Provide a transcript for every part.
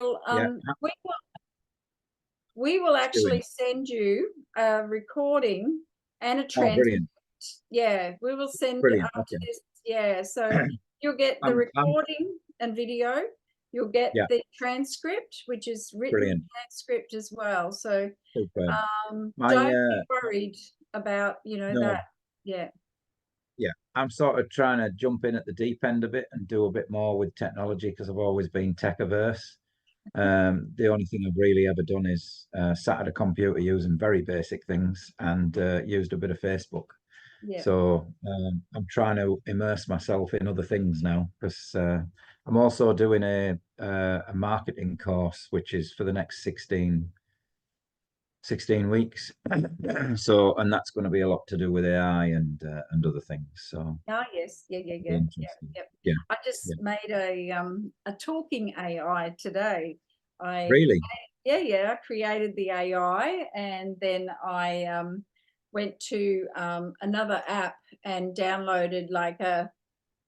Yeah, we we will it's doing. actually send you a recording and a Oh, transcript. brilliant, Yeah, we will send brilliant. after Okay, this. Yeah, so you'll get the I'm recording and video. You'll get yeah, the transcript, which is written brilliant, transcript as well. So superb. My don't be worried about, no, that. Yeah. yeah, I'm sort of trying to jump in at the deep end of it and do a bit more with technology because I've always been tech averse. The only thing I've really ever done is sat at a computer using very basic things and used a bit of Facebook. Yeah. So I'm trying to immerse myself in other things now because I'm also doing a marketing course, which is for the next 16 weeks. So, and that's going to be a lot to do with AI and other things. So Oh, yes. Yeah, yeah, it'll be yeah. Yeah, interesting. yeah. Yeah, I yeah. just made a talking AI today. I Really? Yeah, yeah, I created the AI and then I went to another app and downloaded like a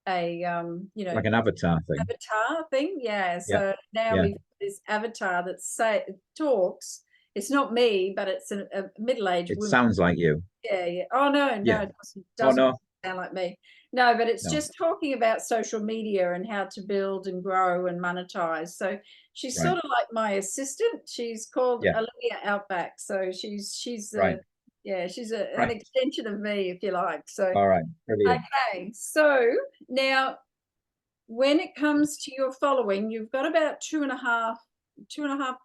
Like an avatar thing. avatar thing. Yeah. Yeah, So now yeah. we've got this avatar that talks. It's not me, but it's a middle-aged It woman. sounds like you. Yeah, yeah. Oh no, Yeah. no, it Oh doesn't no, sound like me. No, but it's no. just talking about social media and how to build and grow and monetize. So she's Right. sort of like my assistant. She's called Yeah. Olivia Outback. So she's Right. yeah, she's an Right. extension of me, if you like. So All right. Brilliant. okay. So now when it comes to your following, you've got about two and a half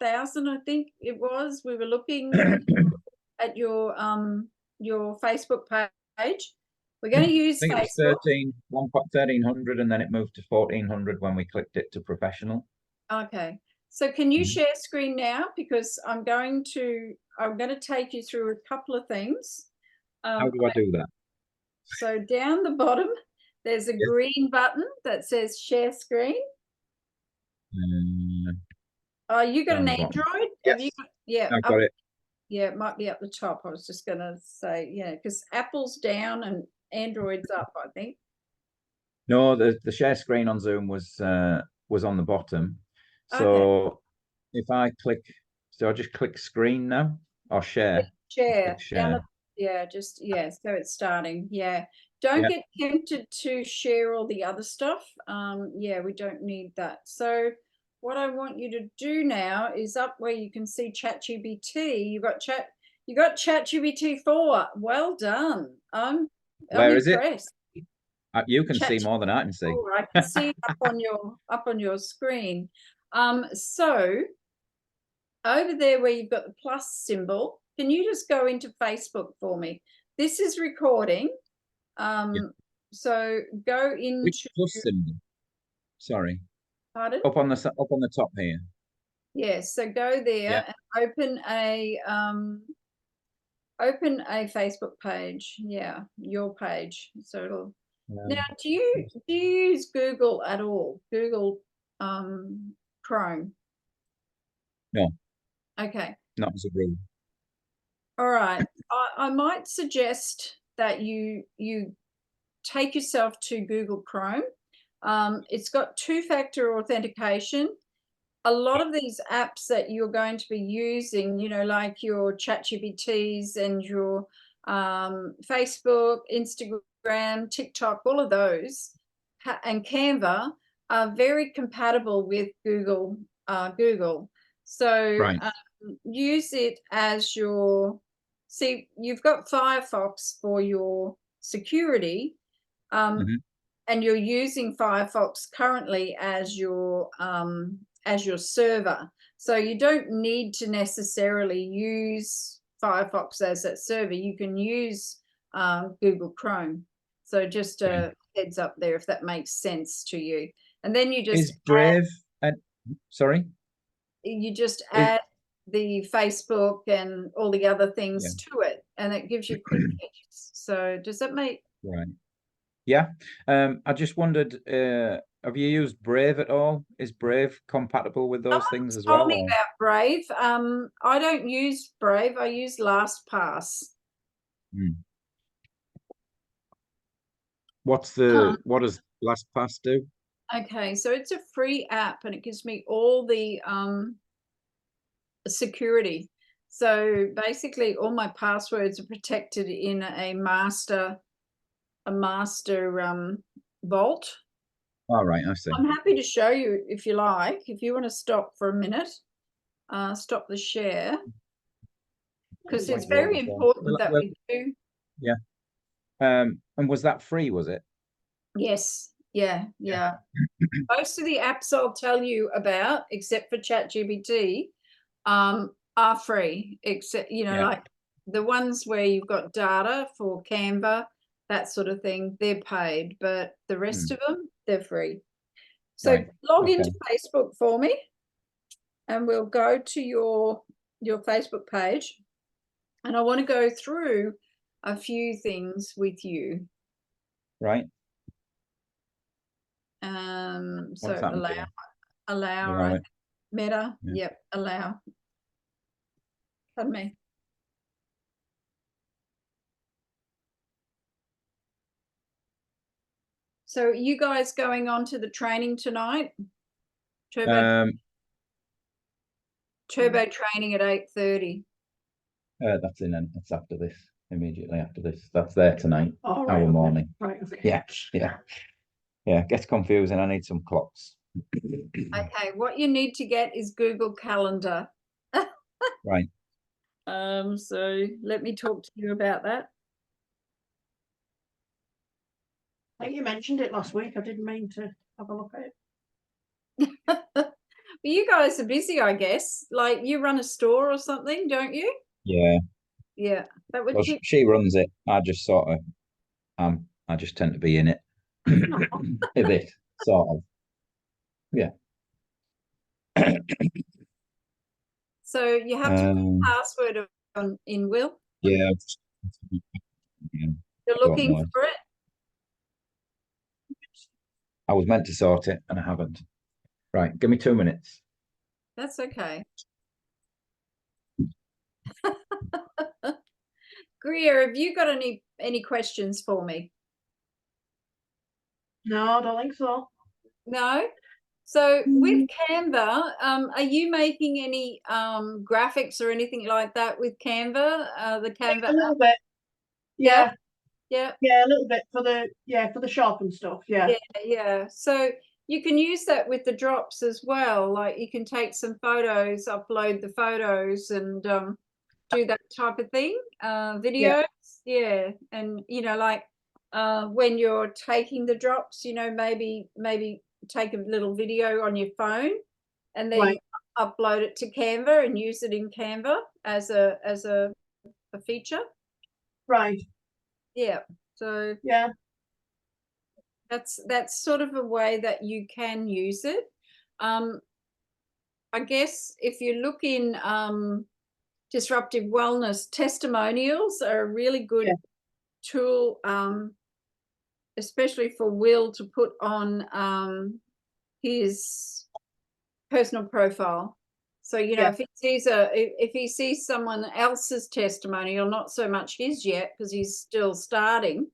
thousand, I think it was. We were looking at your Facebook page. We're I going to use think it was Facebook. 1300, and then it moved to 1400 when we clicked it to professional. Okay. So can you Mhm. share screen now? Because I'm going to take you through a couple of things. How Um, do I do that? so down the bottom, there's a Yes. green button that says share screen. Uh, Oh, you got Down an the bottom. Android? Have you Yes, got, yeah, I've up, got it. yeah, it might be up the top. I was just gonna say, yeah, because Apple's down and Android's up, I think. No, the share screen on Zoom was on the bottom. Okay. So if I click, so I just click screen now or Yeah, share. I click share down share. the yeah, just yeah, so it's starting. Yeah. Don't Yeah. get tempted to share all the other stuff. Yeah, we don't need that. So what I want you to do now is up where you can see ChatGPT. You got ChatGPT 4. Well done. I'm Where is it? impressed. You can see more than I can ChatGPT see. 4. I can see it up on your screen. So over there where you've got the plus symbol, can you just go into Facebook for me? This is recording. Yeah. So go Which into, plus symbol? Sorry. pardon? Up on the top here. Yes, so go Yeah. there and open a Facebook page. Yeah, your page. So it'll now Um, do you use Google at all? Google Chrome. no, Okay. not as a rule. All right. I might suggest that you take yourself to Google Chrome. It's got two-factor authentication. A lot of these apps that you're going to be using, like your ChatGPTs and your Facebook, Instagram, TikTok, all of those, and Canva are very compatible with Google. So Right. use it as see, you've got Firefox for your security, um, Hmm. and you're using Firefox currently as your server. So you don't need to necessarily use Firefox as that server. You can use Google Chrome. So just Right. a heads up there if that makes sense to you. And then Is Brave and sorry? you just Is add the Facebook and all the other yeah, things to it, and it gives you quick hits. So does that make right. Yeah. I just wondered, have you used Brave at all? Is Brave compatible with those things as told well? me Or about Brave? I don't use Brave. I use LastPass. Hmm. Um, What does LastPass do? Okay, so it's a free app and it gives me all the security. So basically all my passwords are protected in a master vault. All right, I see. I'm happy to show you if you like. If you want to stop for a minute, stop the share, because it's very important that Well, we do. yeah. And was that free, was it? Yes, yeah, yeah. Most of the apps I'll tell you about, except for ChatGPT, are free. Except, Yeah. like the ones where you've got data for Canva, that sort of thing, they're paid, but the rest Hmm. of them, they're free. So Right. log Okay. into Facebook for me, and we'll go to your Facebook page, and I want to go through a few things with you. Right. What's So happened to you? allow, Allow right? it. Meta, Yeah. yep, allow. Pardon me. So are you guys going on to the training tonight? Turbo Um, training at 8:30. that's after this, immediately after this. That's there tonight, Oh, our right, okay. morning. Right, okay. Yeah, yeah. Yeah, gets confusing. I need some clocks. Okay, what you need to get is Google Calendar. Right. So let me talk to you about that. I think you mentioned it last week. I didn't mean to have a look at it. Well, you guys are busy, I guess. Like you run a store or something, don't you? Yeah. Yeah, that would Well, keep. she runs it. I just sort of, I just tend to be in it. A bit, sort of. Yeah. So you have to put a password in, Will. Yeah. Yeah. You're I don't looking know. for it. I was meant to sort it and I haven't. Right. Give me 2 minutes. That's okay. Greer, have you got any questions for me? No, I don't think so. No? So with Canva, are you making any graphics or anything like that with Canva? The Canva A little app? bit. Yeah. Yeah. Yeah, a little bit for the shop and stuff. Yeah. Yeah. So you can use that with the drops as well. Like you can take some photos, upload the photos, and do that type of thing. Videos, yeah. And like when you're taking the drops, maybe take a little video on your phone, and then Right. upload it to Canva and use it in Canva as a feature. Right. Yeah. So Yeah. that's sort of a way that you can use it. I guess if you look in disruptive wellness, testimonials are a really good tool, especially for Will to put on his personal profile. So if he sees someone else's testimonial, not so much his yet because he's still starting,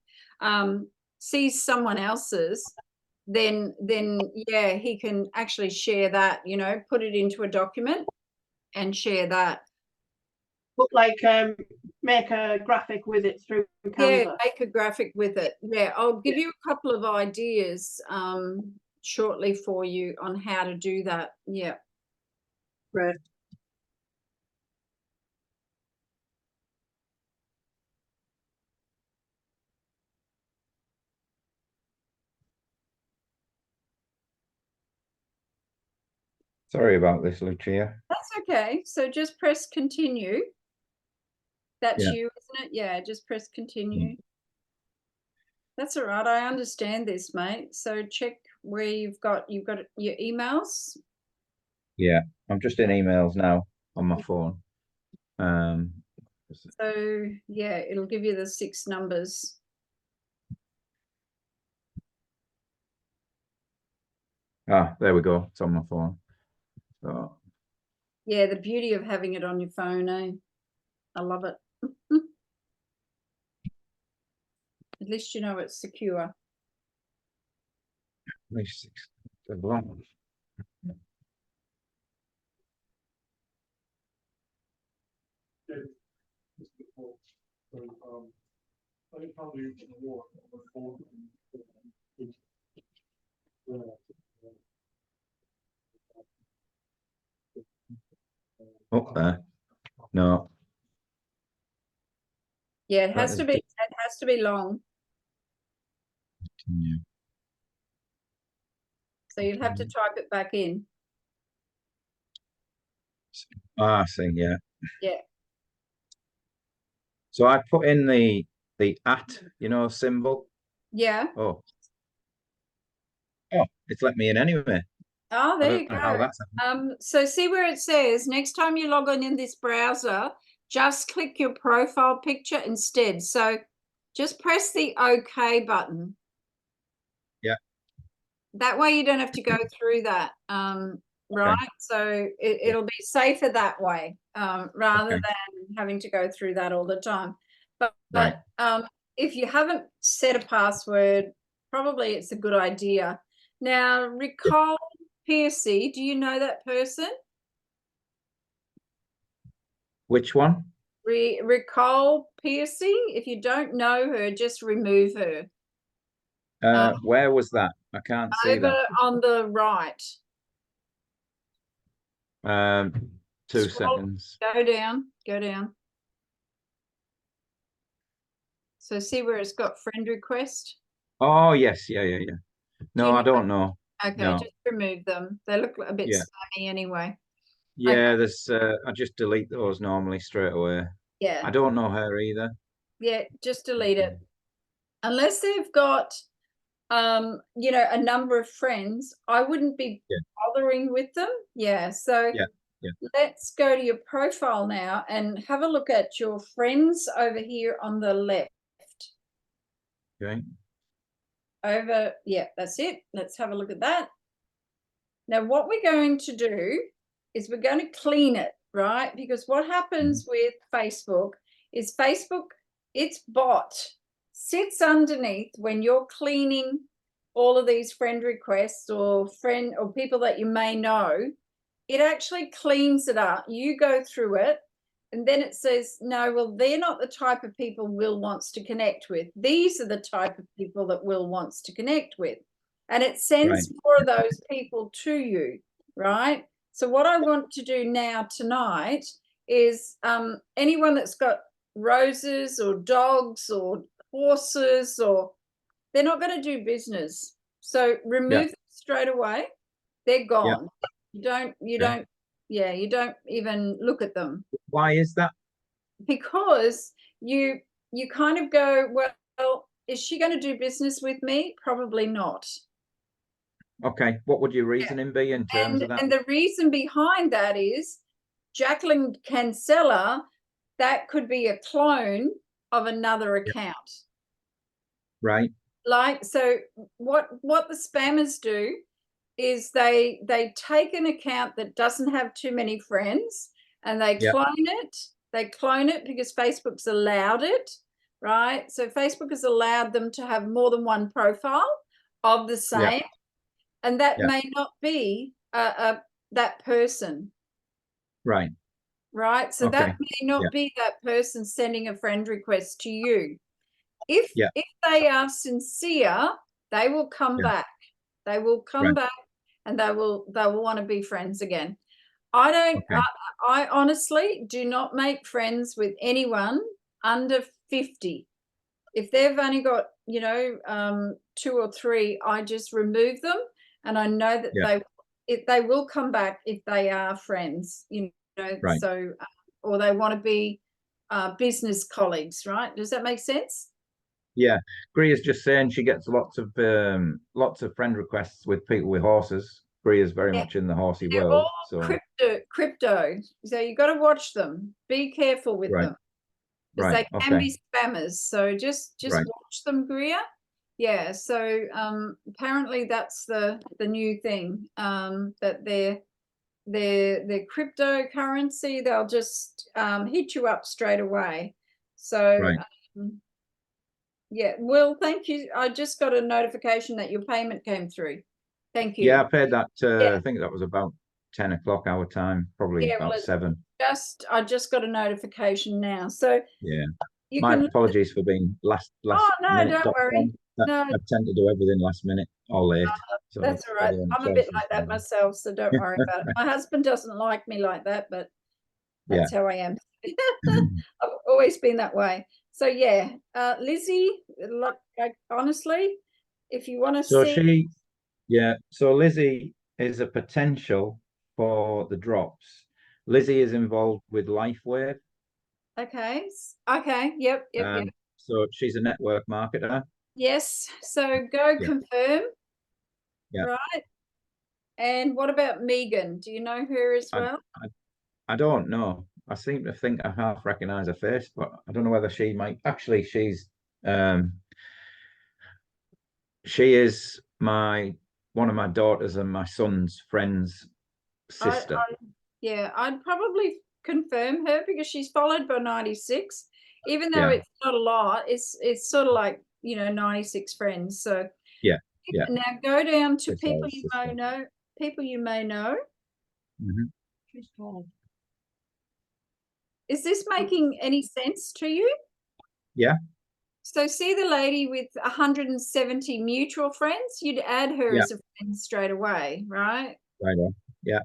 sees someone else's, then yeah, he can actually share that, put it into a document and share that. But make a graphic with it through Canva. Yeah, make a graphic with it. Yeah, I'll give you a couple of ideas shortly for you on how to do that. Yeah. Right. Sorry about this, Lucia. That's okay. So just press continue. That's Yeah. you, isn't it? Yeah, just press continue. Yeah. That's all right. I understand this, mate. So check where you've got your emails. Yeah. I'm just in emails now on my phone. So yeah, it'll give you the 6 numbers. There we go. It's on my phone. So Yeah, the beauty of having it on your phone, eh? I love it. At least you know it's secure. Good one. Up there. No. Yeah, it That has is to be. It has to be long. continue. So you'd have to type it back in. Ah, I see, yeah. Yeah. So I put in the at, symbol. Yeah. Oh, it's let me in anyway. Oh, I there you don't know how go. that's happened. So see where it says next time you log on in this browser, just click your profile picture instead. So just press the OK button. Yeah. That way you don't have to go through that. Right. Okay. So it'll be safer that way, rather Okay. than having to go through that all the time. But Right. if you haven't set a password, probably it's a good idea. Now, recall Piercy, do you know that person? Which one? Recall Piercy. If you don't know her, just remove her. Where was that? I can't see Over that. on the right. 2 Scroll, seconds. go down, go down. So see where it's got friend request? Oh, yes. Yeah. Do No, you I know? don't know. Okay, No. just remove them. They look a bit Yeah. spammy anyway. Yeah, Okay. there's I just delete those normally straight away. Yeah, I don't know her either. yeah, just delete it. Unless they've got a number of friends, I wouldn't be Yeah. bothering with them. Yeah, so Yeah. Yeah. let's go to your profile now and have a look at your friends over here on the left. Okay. Yeah, that's it. Let's have a look at that. Now, what we're going to do is we're going to clean it, right? Because what happens with Facebook is its bot sits underneath when you're cleaning all of these friend requests or people that you may know. It actually cleans it up. You go through it, and then it says, no, well, they're not the type of people Will wants to connect with. These are the type of people that Will wants to connect with. And it sends more of those people to you, right? So what I want to do now tonight is anyone that's got roses or dogs or horses, or they're not going to do business. So remove them straight away. They're gone. You don't even look at them. Why is that? Because you kind of go, well, is she going to do business with me? Probably not. Okay. What would your reasoning be in terms of that? And the reason behind that is Jacqueline Cancella, that could be a clone of another account. Right. Like, so what the spammers do is they take an account that doesn't have too many friends and they clone it. They clone it because Facebook's allowed it, right? So Facebook has allowed them to have more than one profile of the same, and that may not be that person. Right. Right. So that may not be that person sending a friend request to you. If they are sincere, they will come back. They will come back and they will want to be friends again. I honestly do not make friends with anyone under 50. If they've only got, 2 or 3, I just remove them, and I know that they will come back if they are friends, so or they want to be business colleagues, right? Does that make sense? Yeah. Gria's just saying she gets lots of friend requests with people with horses. Gria's very much in the horsey They're world. all So crypto. So you got to watch them. Be careful with them. Because they can be spammers. So just watch them, Gria. Yeah. So apparently that's the new thing, that they're cryptocurrency. They'll just hit you up straight away. So yeah. Well, thank you. I just got a notification that your payment came through. Thank Yeah, I you. paid that. Yeah. I think that was about 10 o'clock our time, probably Yeah, well, about 7. I just got a notification now. So Yeah. you My can, apologies for being last oh no, don't worry. minute.com. No, I tend to do everything last minute or late. So that's all right. probably only I'm a bit choices like for that me. myself, so don't worry about it. My husband doesn't like me like that, but Yeah. that's how I am. I've always been that way. So yeah, Lizzie, like honestly, if you want to So see, so Lizzie is a potential for the drops. Lizzie is involved with LifeWave. okay, okay, yep, yep. So she's a network marketer. Yes, so go Yeah. confirm, Yeah. right? And what about Megan? Do you know her as I, well? I don't know. I seem to think I half recognize her face, but I don't know whether she might. Actually, um, she is one of my daughters and my son's friend's sister. Yeah, I'd probably confirm her because she's followed by 96. Even though Yeah. it's not a lot, it's sort of like, 96 friends. So Yeah. Yeah. now go down to It's people her you sister. may know, people you may know. Mhm. She's called. Is this making any sense to you? Yeah. So see the lady with 170 mutual friends, you'd add her Yeah. as a friend straight away, right? Right on. Yeah.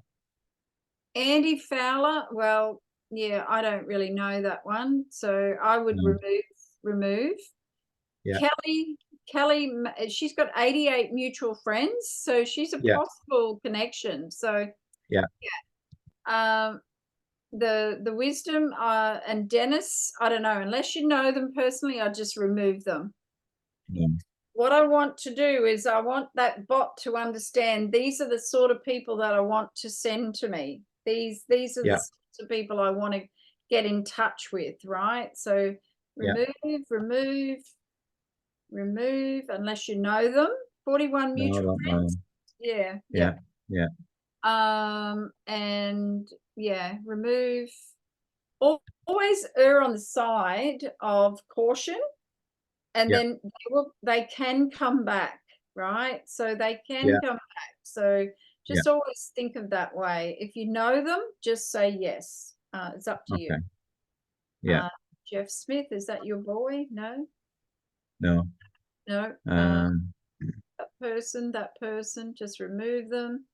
Andy Fowler, well, yeah, I don't really know that one, so I would No. remove. Yeah. Kelly, she's got 88 mutual friends, so she's a Yeah. possible connection. So Yeah. The wisdom and Dennis, I don't know, unless you know them personally, I just remove them. No. What I want to do is I want that bot to understand these are the sort of people that I want to send to me. These are Yeah. the sorts of people I want to get in touch with, right? So Yeah. remove unless you know them. 41 No, I mutual don't know. friends. Yeah. Yeah. Yeah. And yeah, remove. Always err on the side of caution, and Yeah. then they can come back, right? So they can Yeah. come back. So Yeah. just always think of that way. If you know them, just say yes. It's up to you. Okay. Yeah. Jeff Smith, is that your boy? No, No. no. Um. That person, just remove them.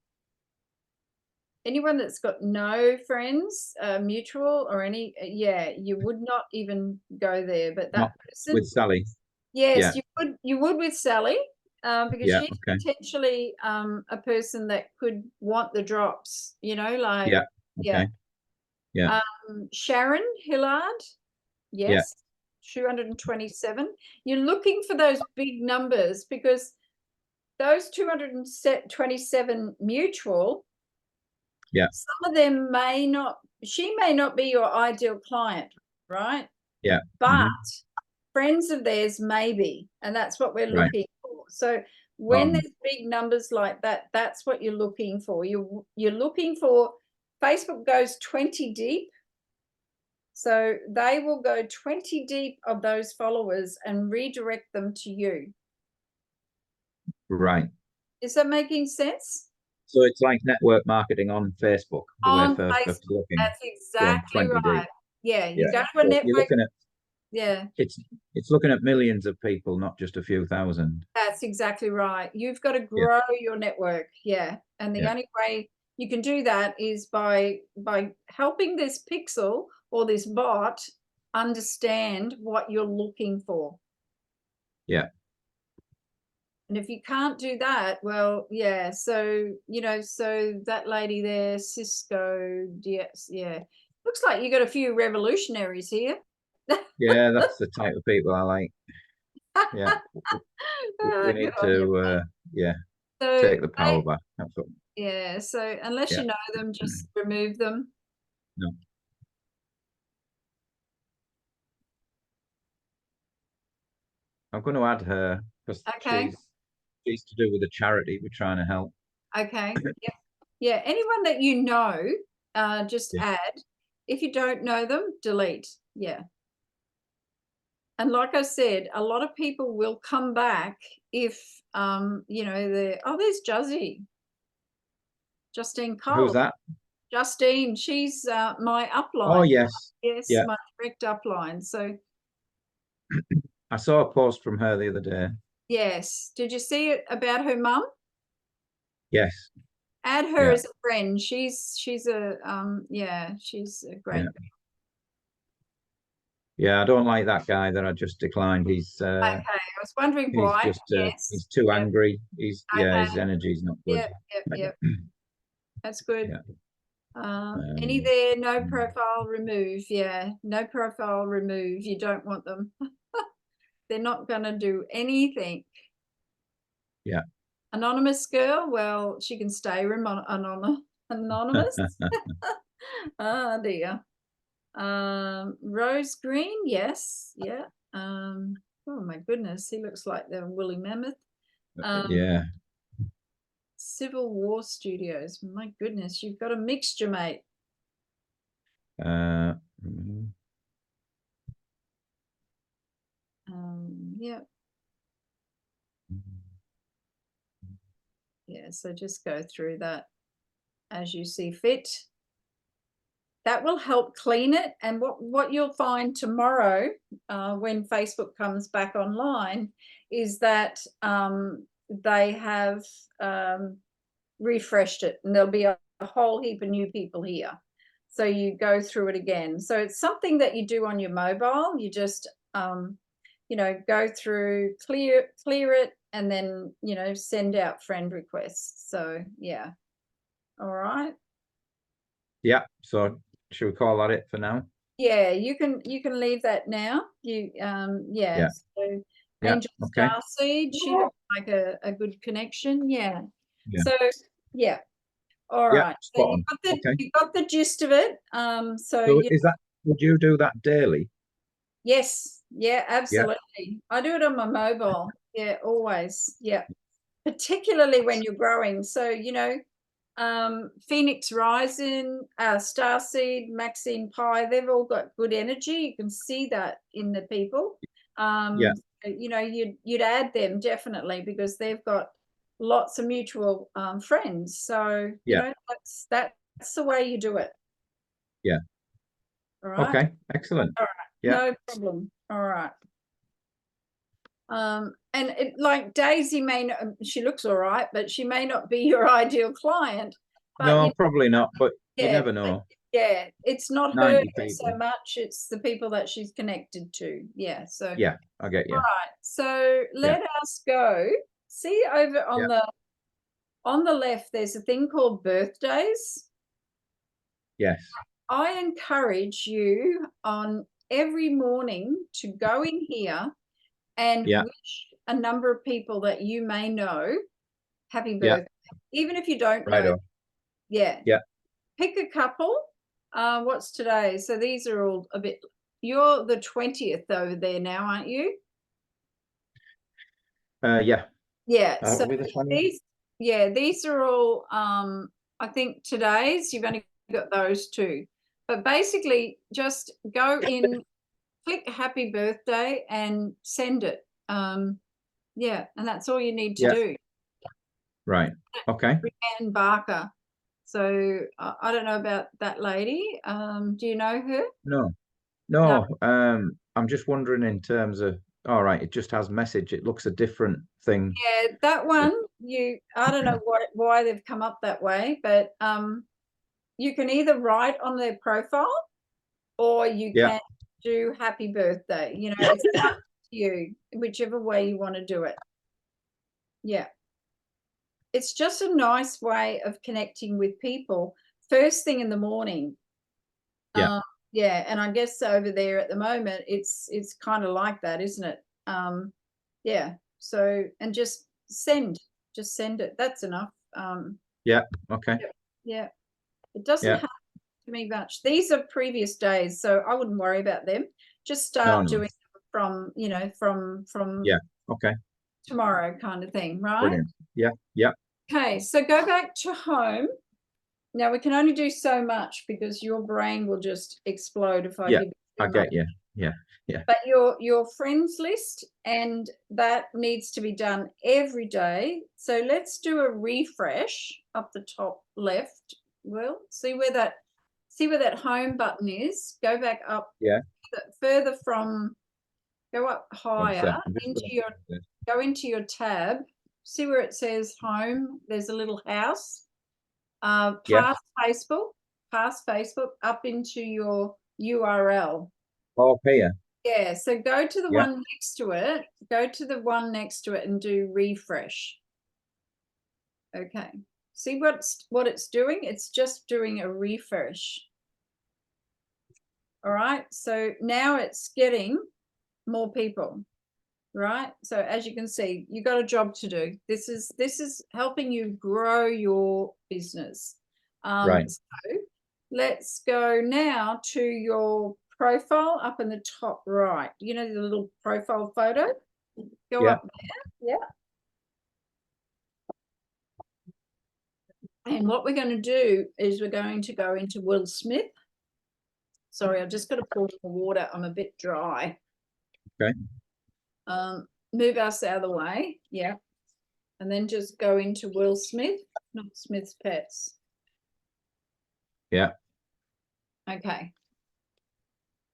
Anyone that's got no friends, mutual or any, yeah, you would not even go there. But that Not person, with Sally. yes, Yeah. you would with Sally, because Yeah. she's Okay. potentially a person that could want the drops, like, Yeah. yeah. Okay. Yeah. Sharon Hillard, Yeah. yes, 227. You're looking for those big numbers because those 227 mutual, Yeah. some of them she may not be your ideal client, right? Yeah. But Mhm. friends of theirs may be, and that's what we're Right. looking for. So when Um. there's big numbers like that, that's what you're looking for. You're looking for. Facebook goes 20 deep, so they will go 20 deep of those followers and redirect them to you. Right. Is that making sense? So it's like network marketing on Facebook, the way On Facebook's Facebook, looking, that's going exactly 20 deep. right. Yeah, you Yeah. go to a So you're network. looking at Yeah, it's looking at millions of people, not just a few thousand. that's exactly right. You've got to Yeah. grow your network. Yeah. And the Yeah. only way you can do that is by helping this pixel or this bot understand what you're looking for. Yeah. And if you can't do that, well, yeah. So, so that lady there, Cisco, yes, yeah. Looks like you got a few revolutionaries here. Yeah, that's the type of people I like. Yeah. We Good need on you. to yeah, So take the power back. That's what yeah, so unless yeah. you know them, just remove them. No. I'm going to add her because Okay. she's to do with a charity we're trying to help. Okay. Yeah. Yeah. Anyone that you know, just Yeah. add. If you don't know them, delete. Yeah. And like I said, a lot of people will come back if, you know, there's Justine Who's Cole. that? Justine, she's my Oh, upline. yes. Yes, Yeah. my direct upline. So, I saw a post from her the other day. yes. Did you see it about her mum? Yes. Add her Yeah. as a friend. She's a yeah, she's a great. Yeah. Yeah, I don't like that guy that I just declined. Okay, I was wondering He's why. just Yes. he's too Yep. angry. His Okay. energy's not good. Yep. That's good. Yeah. Any there, no mm, profile remove. Yeah, no profile remove. You don't want them. They're not going to do anything. yeah. Anonymous girl, well, she can stay anonymous. Oh dear. Rose green, yes, yeah. Oh my goodness, he looks like the woolly mammoth. Yeah. Civil War Studios. My goodness, you've got a mixture, mate. Mm, Yeah. Yeah, so just go through that as you see fit. That will help clean it. And what you'll find tomorrow when Facebook comes back online is that they have refreshed it, and there'll be a whole heap of new people here. So you go through it again. So it's something that you do on your mobile. You just you know, go through, clear it, and then, you know, send out friend requests. So yeah. All right. yeah. So should we call that it for now? Yeah, you can leave that now. You yeah. Yeah. So Yeah. Angel Okay. Starseed, she looks like a good connection. Yeah. Yeah. So yeah. All Yeah. right. So Spot on. Okay. you got the gist of it. So So yeah. is that, would you do that daily? Yes. Yeah, Yeah. absolutely. I do it on my mobile. Yeah, always. Yeah. Particularly when you're growing. So, you know, Phoenix Rising, Starseed, Maxine Pie, they've all got good energy. You can see that in the people. Yeah. You know, you'd add them definitely because they've got lots of mutual friends. So, you Yeah. know, that's the way you do it. Yeah. All right. Okay. Excellent. All right. Yeah. No problem. All right. And it, like Daisy may not, she looks all right, but she may not be your ideal client. But No, probably not, but you yeah, never know. yeah, it's not her 90 so people. much, it's the people that she's connected to. Yeah, so Yeah, I get you. all right, so let us go. See over on the left, there's a thing called birthdays. Yes. I encourage you on every morning to go in here and wish a number of people that you may know happy birthday, even if you don't know. Yeah. Pick a couple. What's today? So these are all a bit. You're the 20th over there now, aren't you? Yeah. Yeah. So these, these are all. I think today's. You've only got those two, but basically, just go in, click happy birthday, and send it. Yeah, and that's all you need to do. Right. Okay. Brianne Barker. So I don't know about that lady. Do you know her? No. I'm just wondering in terms of, all right, it just has message. It looks a different thing. Yeah, that one, I don't know why they've come up that way, but you can either write on their profile or you can do happy birthday. You know, it's up to you, whichever way you want to do it. Yeah. It's just a nice way of connecting with people first thing in the morning. Yeah, and I guess over there at the moment it's kind of like that, isn't it? Yeah. So, and just send it. That's enough. Yeah. Okay. Yeah. It doesn't have to be much. These are previous days, so I wouldn't worry about them. Just start doing them from, you know, from okay, tomorrow kind of thing, right? Brilliant. Yeah. Okay, so go back to home. Now we can only do so much because your brain will just explode if I give you too I get much. you. Yeah. But your friends list, and that needs to be done every day. So let's do a refresh up the top left. Well, see where that home button is. Go back up. Yeah. Further from, go up higher go into your tab. See where it says home? There's a little house. Past Facebook, up into your URL. Oh, here. Yeah, so go to the one next to it. Go to the one next to it and do refresh. Okay. See what it's doing? It's just doing a refresh. All right. So now it's getting more people. Right. So as you can see, you got a job to do. This is helping you grow your business. Right. So let's go now to your profile up in the top right. You know, the little profile photo. Go up there. Yeah. And what we're going to do is we're going to go into Will Smith. Sorry, I've just got to pour some water. I'm a bit dry. Okay. Move us out of the way. Yeah. And then just go into Will Smith, not Smith's Pets. Yeah. Okay.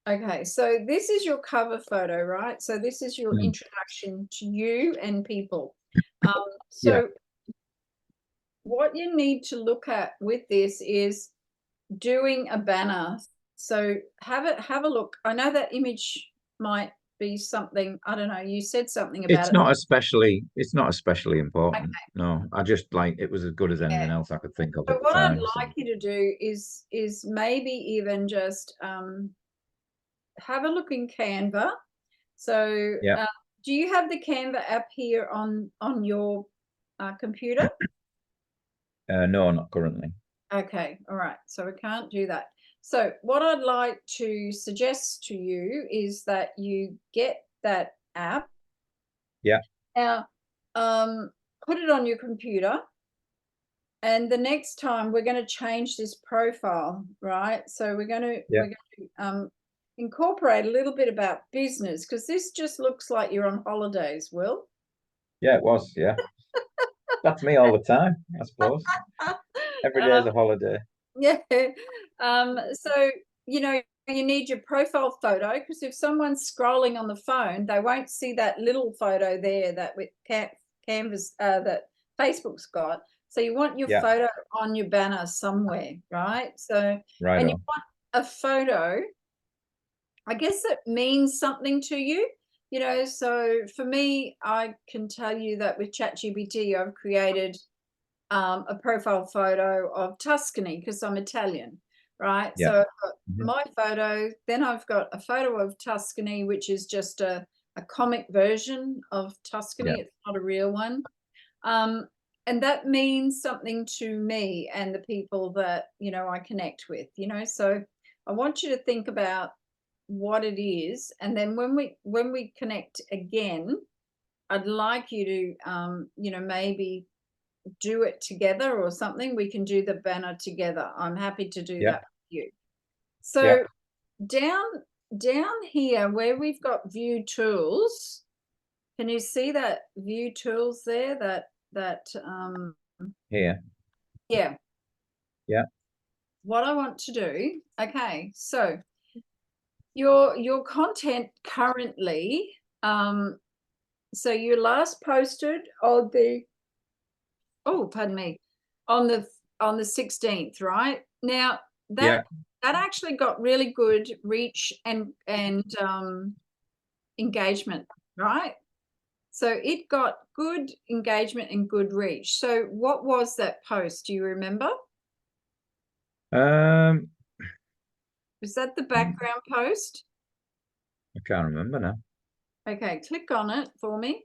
Okay, so this is your cover photo, right? So this is your introduction to you and people. So what you need to look at with this is doing a banner. So have a look. I know that image might be something, I don't know, you said something about It's it. not especially important. Okay. No, I just like, it was as good as anything else I could think of at the What time. I'd like you to do is maybe even just have a look in Canva. So do you have the Canva app here on your computer? No, not currently. Okay, all right. So we can't do that. So what I'd like to suggest to you is that you get that app. Yeah. Now, put it on your computer. And the next time we're going to change this profile, right? So we're going to incorporate a little bit about business, because this just looks like you're on holidays, Will. Yeah, it was. Yeah. That's me all the time, I suppose. Every day is a holiday. Yeah. So, you know, you need your profile photo, because if someone's scrolling on the phone, they won't see that little photo there that with Canvas that Facebook's got. So you want your photo on your banner somewhere, right? So and you want a photo, I guess, that means something to you. You know, so for me, I can tell you that with ChatGPT, I've created a profile photo of Tuscany because I'm Italian, right? Yeah. So I've got my photo, then I've got a photo of Tuscany, which is just a comic version of Tuscany. It's not a real one. And that means something to me and the people that, you know, I connect with, you know. So I want you to think about what it is. And then when we connect again, I'd like you to, you know, maybe do it together or something. We can do the banner together. I'm happy to do that with you. So down here where we've got view tools, can you see that view tools there? That here. Yeah. Yeah. What I want to do, okay, so your content currently, so you last posted on the pardon me, on the 16th, right? Now that actually got really good reach and engagement, right? So it got good engagement and good reach. So what was that post? Do you remember? Was that the background post? I can't remember now. Okay, click on it for me.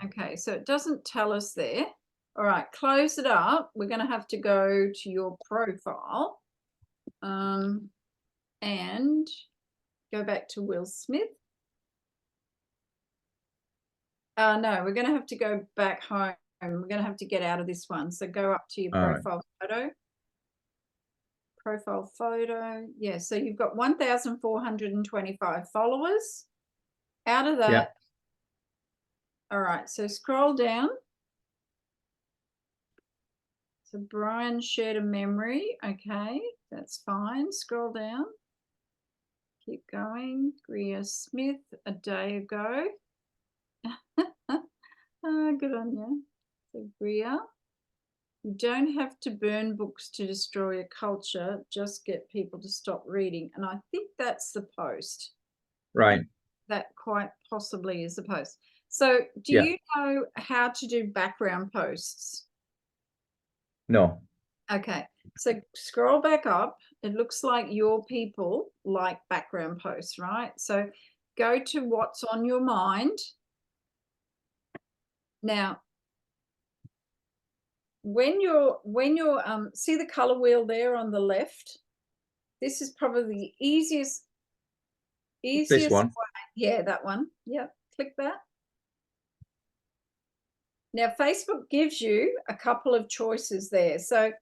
Okay, so it doesn't tell us there. All right, close it up. We're going to have to go to your profile and go back to Will Smith. No, we're going to have to go back home. We're going to have to get out of this one. So go up to your profile photo. profile photo. Yeah, so you've got 1,425 followers. Out of that, Yeah. all right, so scroll down. So Brian shared a memory. Okay, that's fine. Scroll down. Keep going. Greer Smith, a day ago. Good on you. So Greer, you don't have to burn books to destroy a culture, just get people to stop reading. And I think that's the post. Right. That quite possibly is the post. So do Yeah. you know how to do background posts? No. Okay, so scroll back up. It looks like your people like background posts, right? So go to what's on your mind. Now, when you're see the color wheel there on the left, this is probably the easiest This one. way. Yeah, that one. Yeah, click that. Now, Facebook gives you a couple of choices there. So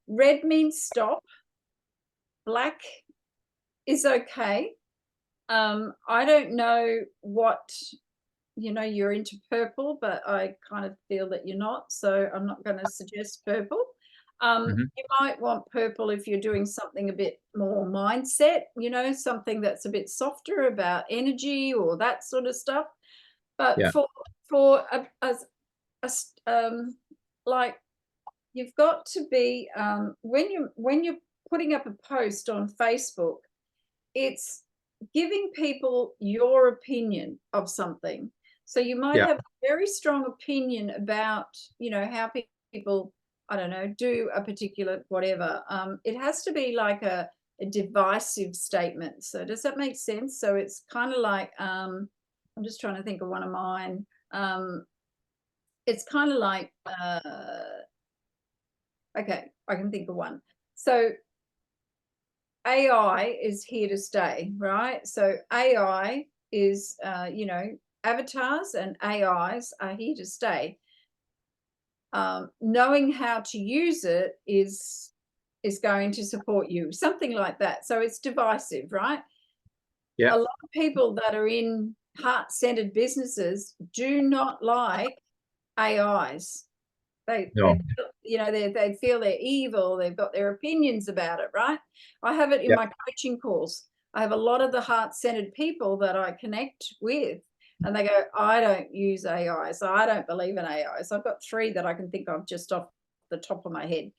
red means stop. Black is okay. I don't know what, you're into purple, but I kind of feel that you're not. So I'm not going to suggest purple. You might want purple if you're doing something a bit more mindset, something that's a bit softer about energy or that sort of stuff. But Yeah. for like, you've got to be when you're putting up a post on Facebook, it's giving people your opinion of something. So you might Yeah. have a very strong opinion about, how people, I don't know, do a particular whatever. It has to be like a divisive statement. So does that make sense? So it's kind of like, I'm just trying to think of one of mine. It's kind of like, okay, I can think of one. So AI is here to stay, right? So AI is, avatars and AIs are here to stay. Knowing how to use it is going to support you, something like that. So it's divisive, right? Yeah. A lot of people that are in heart-centered businesses do not like AIs. They feel they're evil. They've got their opinions about it, right? I have it in my coaching calls. I have a lot of the heart-centered people that I connect with, and they go, I don't use AI, so I don't believe in AI. So I've got 3 that I can think of just off the top of my head,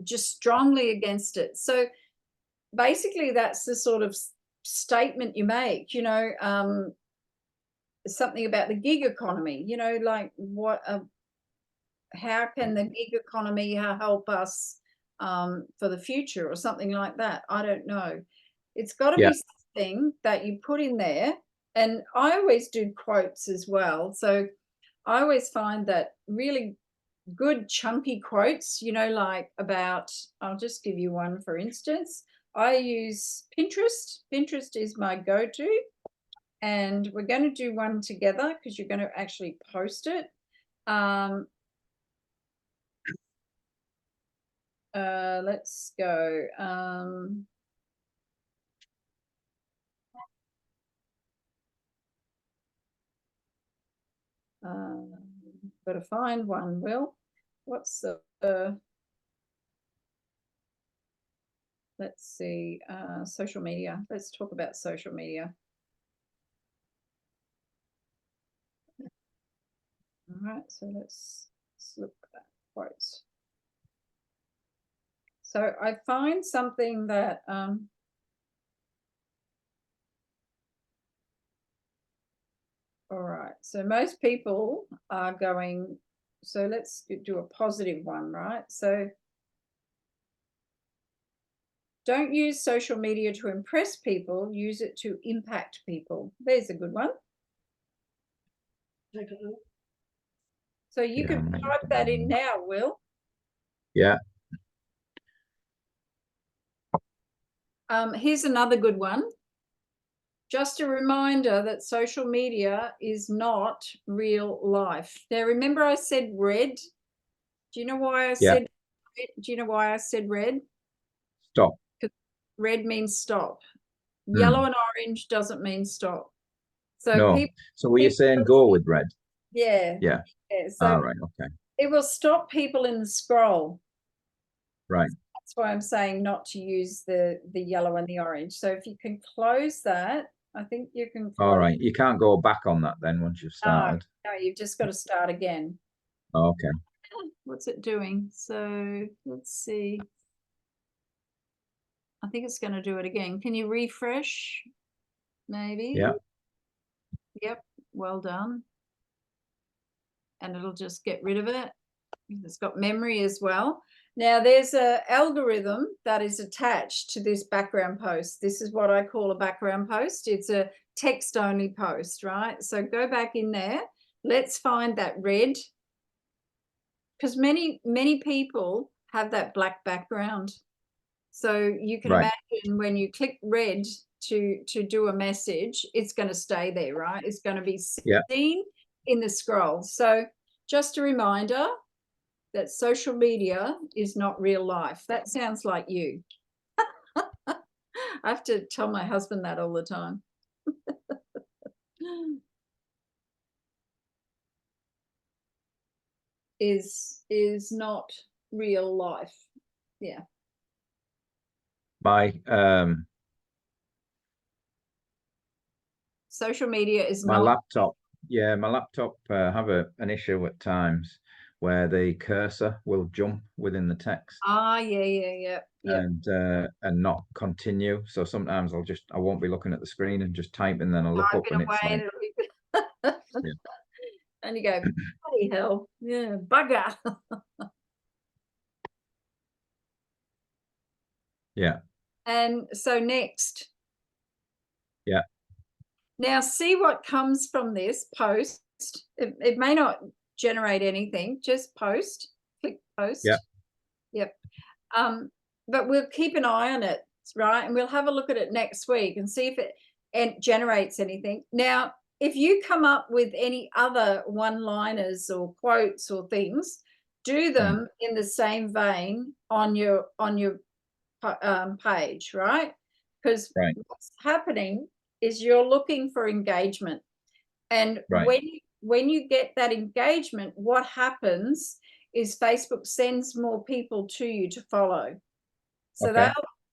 just strongly against it. So basically that's the sort of statement you make, something about the gig economy, like what how can the gig economy help us for the future or something like that? I don't know. It's got to be something that you put in there. And I always do quotes as well. So I always find that really good chunky quotes, like about, I'll just give you one for instance. I use Pinterest. Pinterest is my go-to. And we're going to do one together because you're going to actually post it. Let's go. Got to find one, Will. What's the let's see, social media. Let's talk about social media. All right, so let's look at quotes. So I find something that all right, so most people are going, so let's do a positive one, right? So don't use social media to impress people, use it to impact people. There's a good one. So you can type that in now, Will. Yeah. Here's another good one. Just a reminder that social media is not real life. Now, remember I said red? Do you know why I said red? Do you know why I said red? Stop. Red means stop. Yellow and orange doesn't mean stop. So No. So were you saying go with red? Yeah. Yeah. So All right. Okay. it will stop people in the scroll. Right. That's why I'm saying not to use the yellow and the orange. So if you can close that, I think you can close. All right. You can't go back on that then once you've started. No, you've just got to start again. Okay. What's it doing? So let's see. I think it's going to do it again. Can you refresh? Maybe. Yeah. Yep. Well done. And it'll just get rid of it. It's got memory as well. Now there's an algorithm that is attached to this background post. This is what I call a background post. It's a text only post, right? So go back in there. Let's find that red, because many people have that black background. So you can imagine when you click red to do a message, it's going to stay there, right? It's going to be seen in the scroll. So just a reminder that social media is not real life. That sounds like you. I have to tell my husband that all the time. is not real life. Yeah. My social media is my not laptop. Yeah, my laptop have an issue at times where the cursor will jump within the text. Yeah. And not continue. So sometimes I won't be looking at the screen and just type, and then I'll look up and it's like, yeah. And you go, bloody hell, yeah, bugger. Yeah. And so next. Yeah. Now see what comes from this post. It may not generate anything, just post, click post. Yeah. Yep. But we'll keep an eye on it, right? And we'll have a look at it next week and see if it generates anything. Now, if you come up with any other one-liners or quotes or things, do them in the same vein on your page, right? Because what's happening is you're looking for engagement. And when you get that engagement, what happens is Facebook sends more people to you to follow. So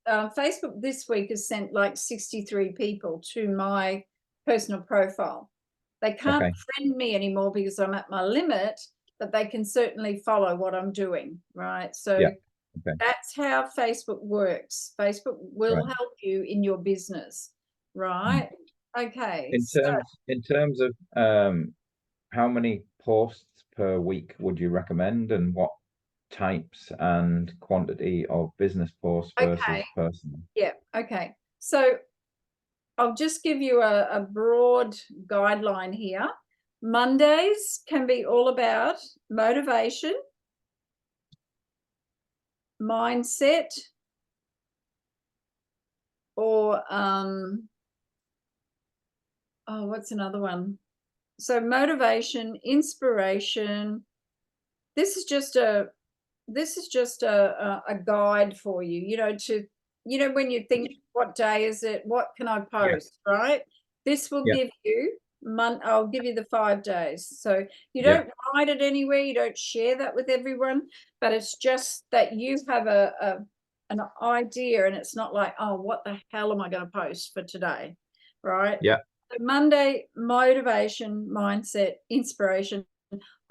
Facebook this week has sent like 63 people to my personal profile. They can't friend me anymore because I'm at my limit, but they can certainly follow what I'm doing, right? So that's how Facebook works. Facebook will help you in your business, right? Okay. In terms of how many posts per week would you recommend, and what types and quantity of business posts versus personal? Yeah. Okay. So I'll just give you a broad guideline here. Mondays can be all about motivation, mindset, or what's another one? So motivation, inspiration. This is just a guide for you, when you think, what day is it? What can I post, right? This will give you I'll give you the 5 days. So you don't write it anywhere, you don't share that with everyone, but it's just that you have an idea, and it's not like, oh, what the hell am I going to post for today, right? Yeah. So Monday, motivation, mindset, inspiration.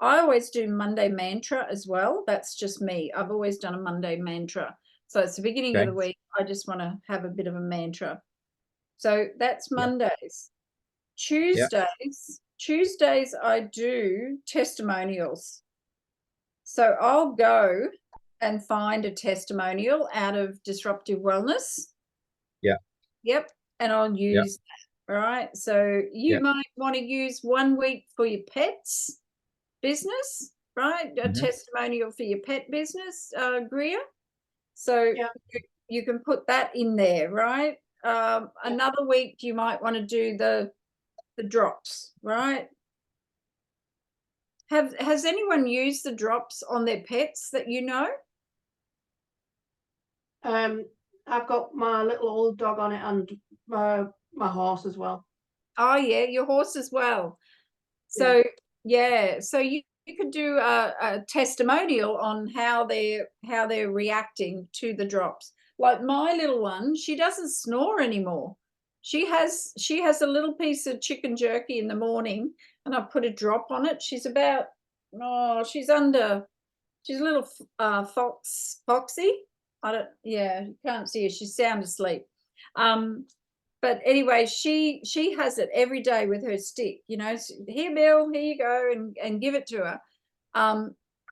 I always do Monday mantra as well. That's just me. I've always done a Monday mantra. So it's the beginning of the week. I just want to have a bit of a mantra. So that's Mondays. Tuesdays I do testimonials. So I'll go and find a testimonial out of Disruptive Wellness. Yeah. Yep. And I'll use that. All right. So you might want to use 1 week for your pets business, right? A testimonial for your pet business, Greer. So you can put that in there, right? Another week you might want to do the drops, right? Has anyone used the drops on their pets that you know? I've got my little old dog on it and my horse as well. Oh yeah, your horse as well. So yeah, so you could do a testimonial on how they're reacting to the drops. Like my little one, she doesn't snore anymore. She has a little piece of chicken jerky in the morning, and I put a drop on it. She's about she's a little foxy. I don't, yeah, you can't see her. She's sound asleep. But anyway, she has it every day with her stick. You know, here, Bill, here you go, and give it to her.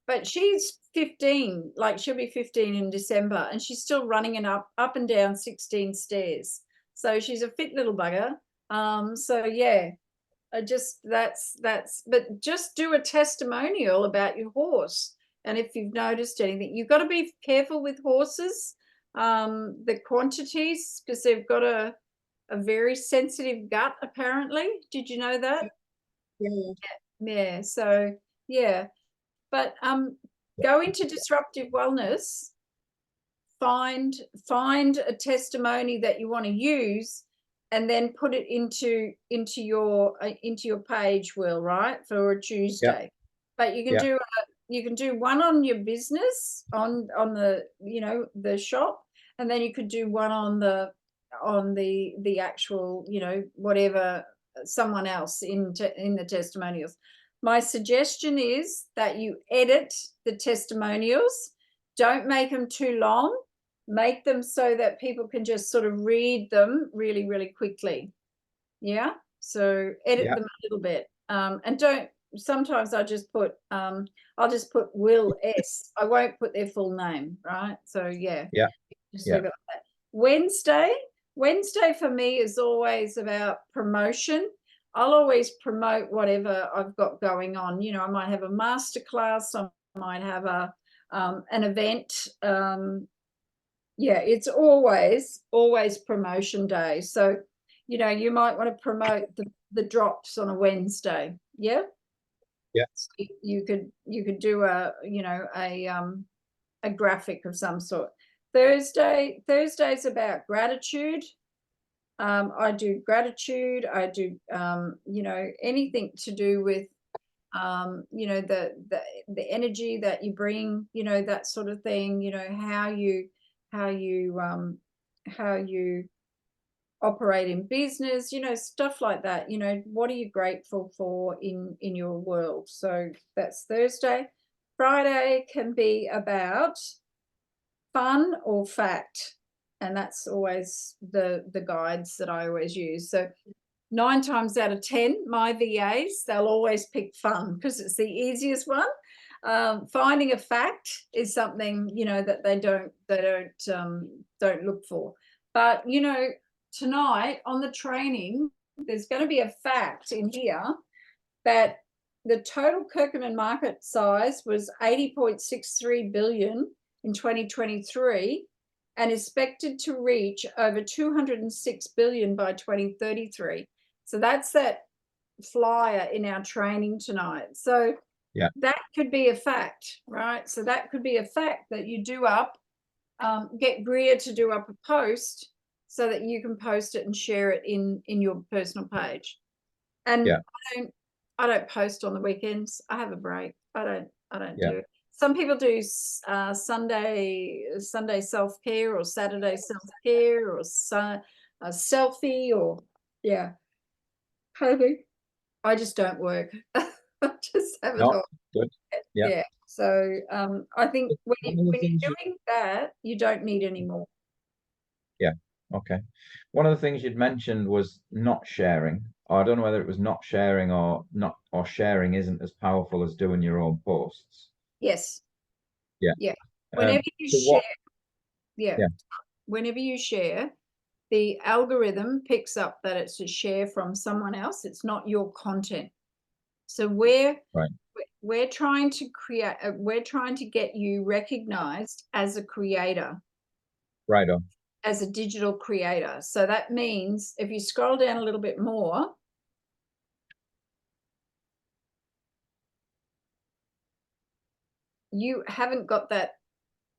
But she's 15, like she'll be 15 in December, and she's still running it up and down 16 stairs. So she's a fit little bugger. So yeah, but just do a testimonial about your horse. And if you've noticed anything, you've got to be careful with horses, the quantities, because they've got a very sensitive gut, apparently. Did you know that? Yeah. So yeah, but go into disruptive wellness, find a testimony that you want to use, and then put it into your page, Will, right, for a Tuesday. But you can do one on your business, on the the shop, and then you could do one on the actual whatever someone else in the testimonials. My suggestion is that you edit the testimonials. Don't make them too long. Make them so that people can just sort of read them really, really quickly. Yeah. So edit them a little bit. And don't, sometimes I'll just put Will S. I won't put their full name, right? So yeah. Yeah. Just leave it like that. Wednesday for me is always about promotion. I'll always promote whatever I've got going on. You know, I might have a masterclass, I might have an event. Yeah, it's always promotion day. So, you know, you might want to promote the drops on a Wednesday. Yeah. Yeah. So you could do a graphic of some sort. Thursday's about gratitude. I do gratitude. I do anything to do with the energy that you bring, that sort of thing, how you operate in business, stuff like that. What are you grateful for in your world? So that's Thursday. Friday can be about fun or fact, and that's always the guides that I always use. So 9 times out of 10, my VAs, they'll always pick fun because it's the easiest one. Finding a fact is something that they don't look for. But tonight on the training, there's going to be a fact in here that the total curcumin market size was 80.63 billion in 2023 and is expected to reach over 206 billion by 2033. So that's that flyer in our training tonight. So that could be a fact, right? So that could be a fact that you do up, get Greer to do up a post so that you can post it and share it in your personal page. And I don't post on the weekends. I have a break. I don't do it. Some people do Sunday self-care or Saturday self-care or a selfie or I just don't work. I just have it all. Good. Yeah. So I think when you're doing that, you don't need any more. Yeah. Okay. One of the things you'd mentioned was not sharing. I don't know whether it was not sharing or sharing isn't as powerful as doing your own posts. Yes. Yeah. Yeah. Whenever you share, whenever you share, the algorithm picks up that it's a share from someone else. It's not your content. So we're trying to create. We're trying to get you recognized as a creator. Right on. As a digital creator. So that means if you scroll down a little bit more, you haven't got that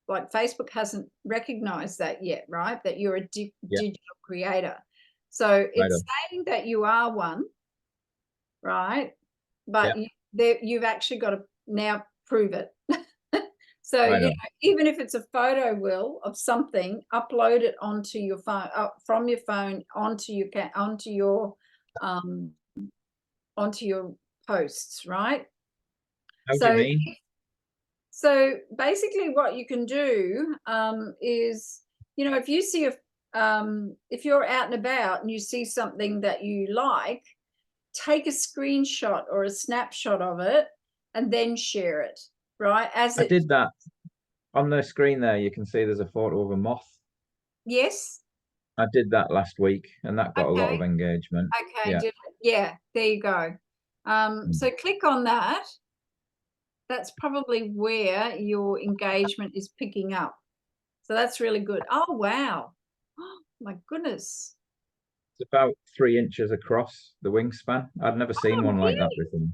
like Facebook hasn't recognized that yet, right? That you're a digital creator. So it's saying that you are one, right? But you've actually got to now prove it. So you know, even if it's a photo, Will, of something, upload it onto your phone, from your phone onto your posts, right? How do you mean? So basically, what you can do is, you know, if you see if you're out and about and you see something that you like, take a screenshot or a snapshot of it and then share it, right? I did that. On the screen there, you can see there's a photo of a moth. Yes. I did that last week, and that got a lot of engagement. Okay. Yeah, there you go. So click on that. That's probably where your engagement is picking up. So that's really good. Oh, wow. Oh, my goodness. It's about 3 inches across the wingspan. I'd never seen one like that really? before.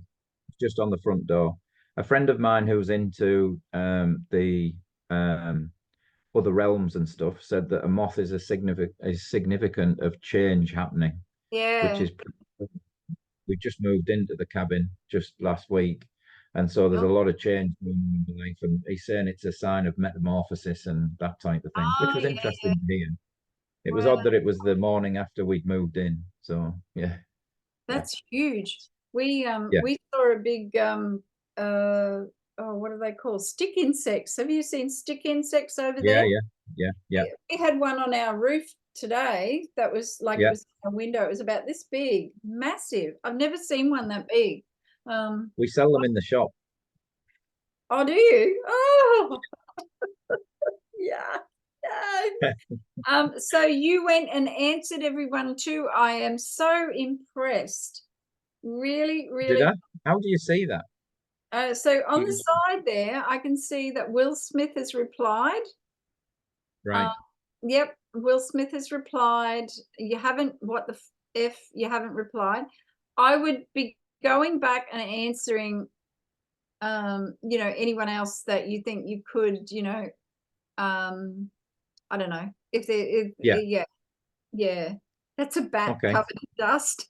It's just on the front door. A friend of mine who's into the other realms and stuff said that a moth is a significant of change happening, which Yeah. is we just moved into the cabin just last week, and so there's a lot of change going on in life, and he's saying it's a sign of metamorphosis and that type of thing, which Oh, was interesting to hear. It was wow. odd that it was the morning after we'd moved in, so yeah. That's huge. We saw a big what are they called? Stick insects. Have you seen stick insects over there? Yeah. We had one on our roof today that was like it was a window. It was about this big, massive. I've never seen one that big. We sell them in the shop. Oh, do you? Oh, yeah. So you went and answered everyone too. I am so impressed. Really, really. Did I? How do you see that? So on the side there, I can see that Will Smith has replied. Right. Yep, Will Smith has replied. You haven't, what the F, you haven't replied. I would be going back and answering, you know, anyone else that you think you could, you know, I don't know, if they, yeah. That's a bat covered in dust.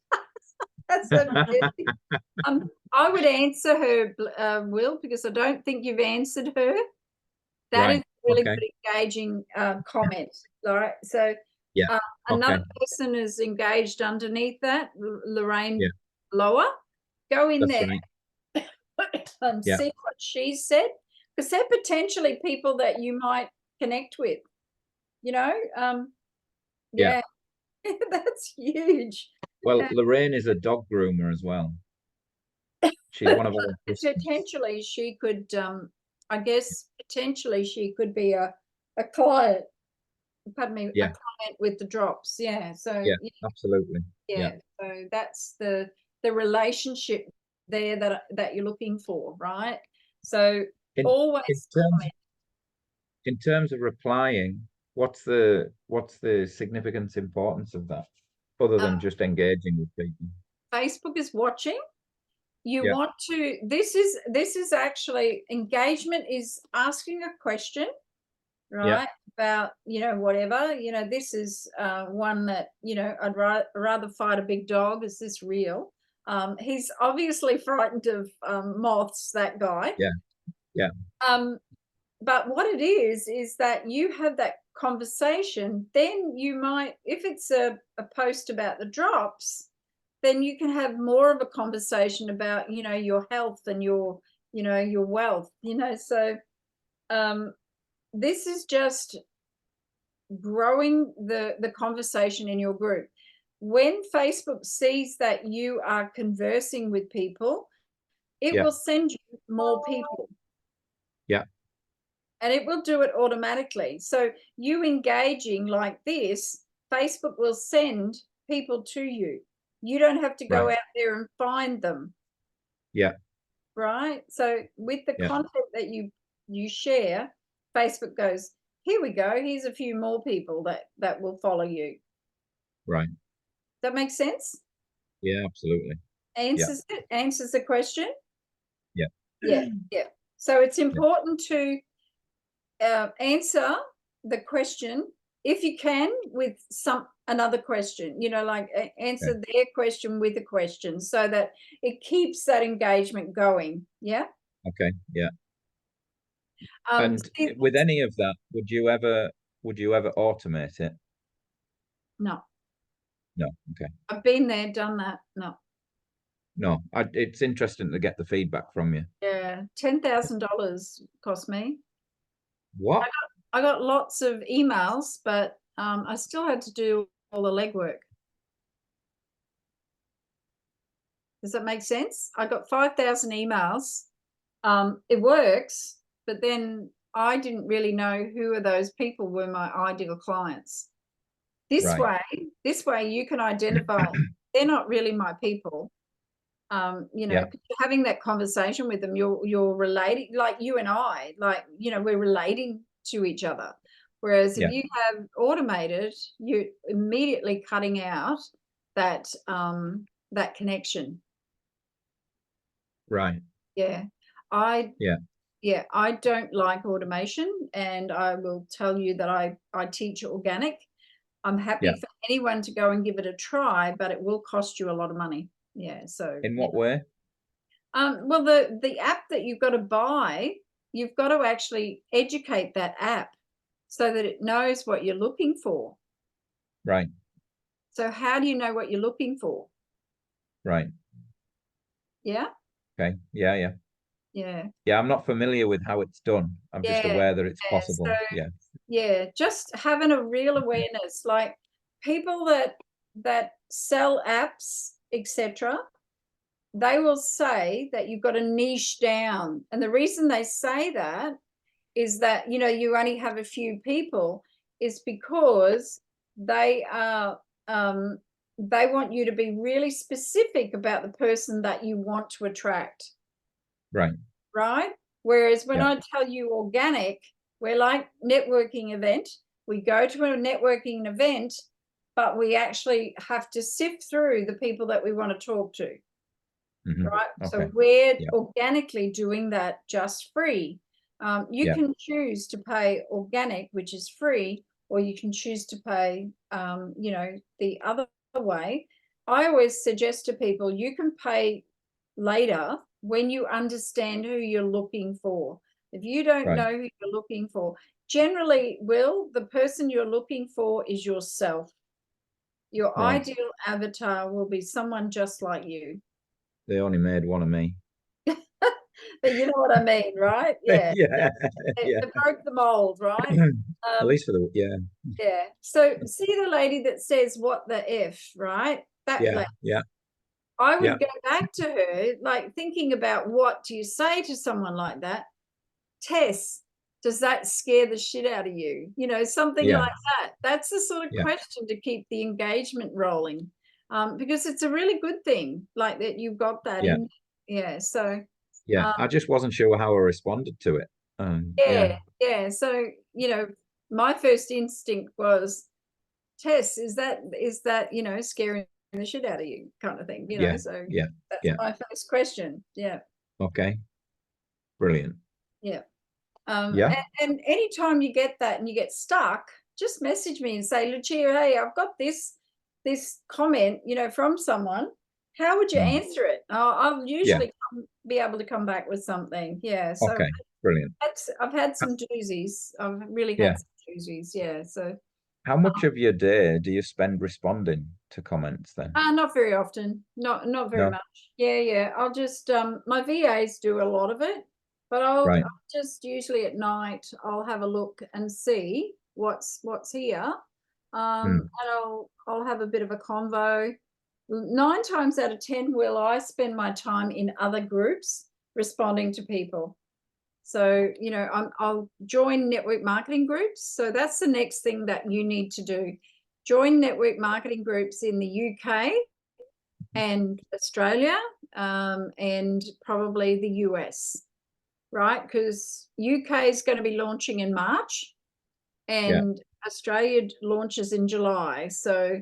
That's so nasty. I would answer her, Will, because I don't think you've answered her. That is really good, engaging comment. All right. So another person is engaged underneath that, Lorraine Lower. Go in there and see what she said, because they're potentially people that you might connect with, you know. That's huge. Well, Lorraine is a dog groomer as well. She's one of our potentially she could I guess potentially she could be a client, pardon me, a client with the drops. So absolutely. So that's the relationship there that you're looking for, right? So always in terms of replying, what's the significant importance of that, other than just engaging with people? Facebook is watching. You want to, this is actually, engagement is asking a question, right? About, you know, whatever, you know, this is one that, you know, I'd rather fight a big dog. Is this real? He's obviously frightened of moths, that guy. But what it is that you have that conversation, then you might, if it's a post about the drops, then you can have more of a conversation about, you know, your health and your, you know, your wealth, you know. So this is just growing the conversation in your group. When Facebook sees that you are conversing with people, it will send you more people. And it will do it automatically. So you engaging like this, Facebook will send people to you. You don't have to go out there and find them. Right. So with the content that you share, Facebook goes, here we go. Here's a few more people that will follow you. Right. That makes sense? Yeah, absolutely. Answers it? Answers the question? Yeah. So it's important to answer the question if you can with another question, you know, like answer their question with a question so that it keeps that engagement going. Yeah. Okay. Yeah. And See, with any of that, would you ever automate it? no, No. Okay. I've been there, done that. No. No. It's interesting to get the feedback from you. Yeah, $10,000 cost me. What? I got lots of emails, but I still had to do all the legwork. Does that make sense? I got 5,000 emails. It works, but then I didn't really know who of those people were my ideal clients. This way you can identify they're not really my people. You know, you're having that conversation with them, you're relating, like you and I, like, you know, we're relating to each other. Whereas if you have automated, you're immediately cutting out that that connection. Right. Yeah. I don't like automation, and I will tell you that I teach organic. I'm happy for anyone to go and give it a try, but it will cost you a lot of money. Yeah. So in what way? Well, the app that you've got to buy, you've got to actually educate that app so that it knows what you're looking for. Right. So how do you know what you're looking for? Right. Yeah. Okay. Yeah. Yeah. Yeah. Yeah. I'm not familiar with how it's done. I'm just aware that it's possible. So, yeah. Just having a real awareness, like people that sell apps, etc. They will say that you've got to niche down. And the reason they say that is that, you know, you only have a few people is because they are, they want you to be really specific about the person that you want to attract. Right. Right. Whereas when I tell you organic, we're like networking event. We go to a networking event, but we actually have to sift through the people that we want to talk to. Right. Okay. So we're organically doing that just free. You can choose to pay organic, which is free, or you can choose to pay, you know, the other way. I always suggest to people you can pay later when you understand who you're looking for. If you don't know who you're looking for, generally, the person you're looking for is yourself. Your ideal avatar will be someone just like you. They only made one of me. But you know what I mean, right? Yeah. They broke the mold, right? At least for the Yeah. So see the lady that says what the F, right? That lady. I would go back to her, like thinking about what do you say to someone like that? Tess, does that scare the shit out of you? You know, something like that. That's the sort of question to keep the engagement rolling. Because it's a really good thing, like that you've got that in. Yeah. So I just wasn't sure how I responded to it. So, you know, my first instinct was, Tess, is that, you know, scaring the shit out of you kind of thing, you know? So that's my first question. Yeah. Okay. Brilliant. Yeah. And anytime you get that and you get stuck, just message me and say, Lucia, hey, I've got this comment, you know, from someone. How would you answer it? I'll usually be able to come back with something. Yeah. So brilliant. I've had some doozies. I've really had some doozies. Yeah. So how much of your day do you spend responding to comments then? Not very often. Not very much. Yeah. I'll just my VAs do a lot of it, but I'll just usually at night I'll have a look and see what's here. And I'll have a bit of a convo. 9 times out of 10 will I spend my time in other groups responding to people. So, you know, I'll join network marketing groups. So that's the next thing that you need to do. Join network marketing groups in the UK and Australia, and probably the US, right? Because UK is going to be launching in March and Australia launches in July. So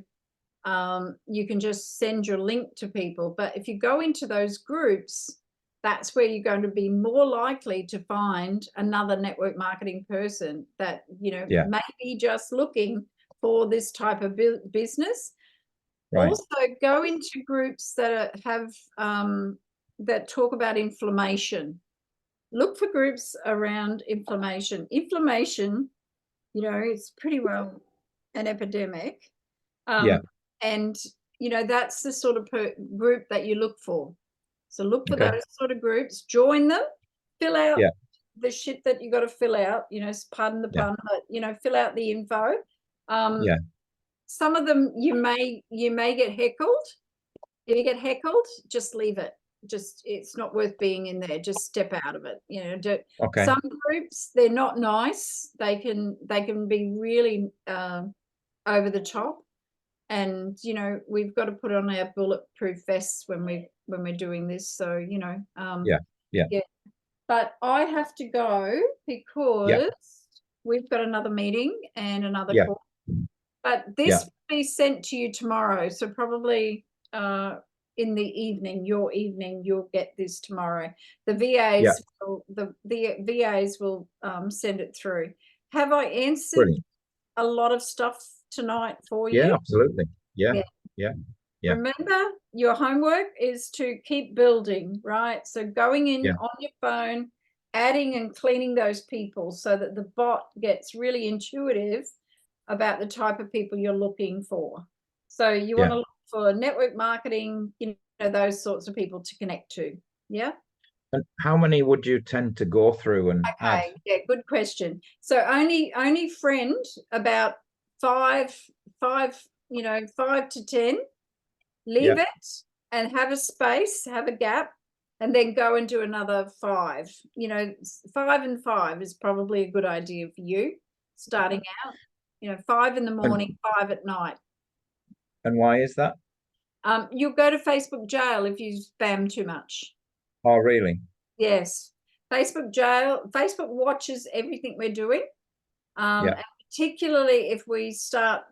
you can just send your link to people. But if you go into those groups, that's where you're going to be more likely to find another network marketing person that, you know, Yeah. may be just looking for this type of business. Right. Also, go into groups that have that talk about inflammation. Look for groups around inflammation. Inflammation, you know, it's pretty well an epidemic. Yeah. And, you know, that's the sort of group that you look for. So look for Okay. those sort of groups, join them, fill out Yeah. the shit that you got to fill out, you know, pardon the Yeah. pun, but, you know, fill out the info. Yeah. Some of them you may get heckled. If you get heckled, just leave it. Just, it's not worth being in there. Just step out of it. You know, Okay. some groups, they're not nice. They can be really over the top. And, you know, we've got to put on our bulletproof vests when we're doing this. So, you know, Yeah. Yeah. yeah. But I have to go because we've got another meeting and another Yeah. call. But this will be sent to you tomorrow. So probably in the evening, your evening, you'll get this tomorrow. The VAs will, the VAs will send it through. Have I answered Brilliant. a lot of stuff tonight for Yeah, you? absolutely. Yeah. Yeah. Yeah. Yeah. Remember, your homework is to keep building, right? So going in on your phone, adding and cleaning those people so that the bot gets really intuitive about the type of people you're looking for. So you want to look for network marketing, you know, those sorts of people to connect to. Yeah. And how many would you tend to go through and add? Okay. Yeah. Good question. So only friend about five, you know, 5 to 10. Leave it and have a space, have a gap, and then go and do another 5. You know, 5 and 5 is probably a good idea for you starting out. You know, 5 in the morning, 5 at night. And why is that? You'll go to Facebook jail if you spam too much. Oh, really? Yes. Facebook jail. Facebook watches everything we're doing. And particularly if we start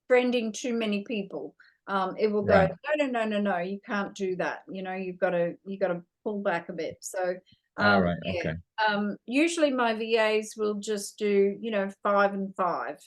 friending too many people. It will go, no, you can't do that. You know, you got to pull back a bit. So, Okay. usually my VAs will just do, you know, 5 and 5.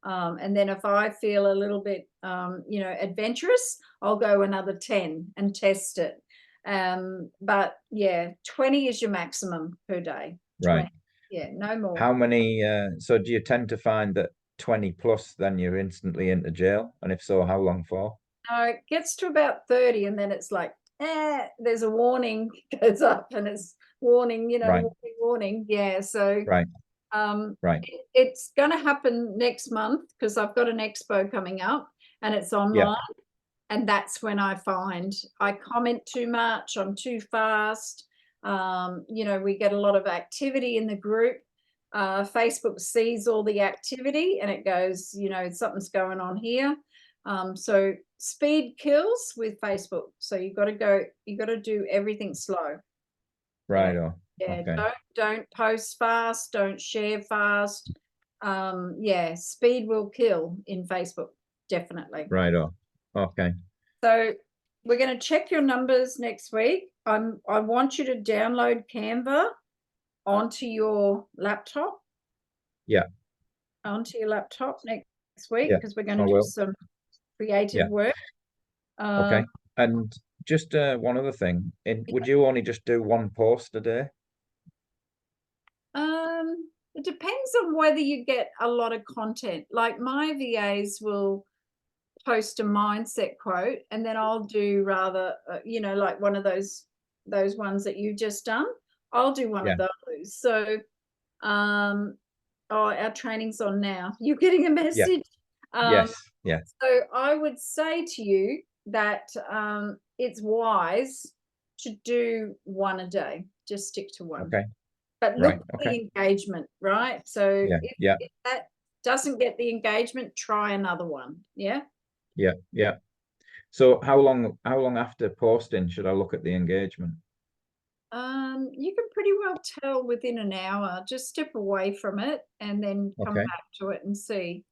And then if I feel a little bit, you know, adventurous, I'll go another 10 and test it. But yeah, 20 is your maximum per day. 20. Right. Yeah, no more. How many, so do you tend to find that 20 plus, then you're instantly into jail? And if so, how long for? No, it gets to about 30 and then it's like, there's a warning goes up and it's warning, you know, warning. Yeah. So it's going to happen next month because I've got an expo coming up and it's online. And that's when I find I comment too much, I'm too fast. You know, we get a lot of activity in the group. Facebook sees all the activity and it goes, you know, something's going on here. So speed kills with Facebook. So you got to do everything slow. Right. Yeah. Okay. Don't post fast, don't share fast. Speed will kill in Facebook, definitely. Right. Okay. So we're going to check your numbers next week. I want you to download Canva onto your laptop. Yeah. Onto your laptop next week because we're going to do some creative work. Okay. And just one other thing. Would you only just do one post a day? It depends on whether you get a lot of content. Like my VAs will post a mindset quote and then I'll do rather you know, like one of those ones that you've just done. I'll do one of those. So our training's on now. You're getting a message. Yes. So I would say to you that it's wise to do one a day. Just stick to one. Okay. But look at the engagement, right? So if that doesn't get the engagement, try another one. Yeah. Yeah. So how long after posting should I look at the engagement? You can pretty well tell within an hour. Just step away from it and then come back to it and see.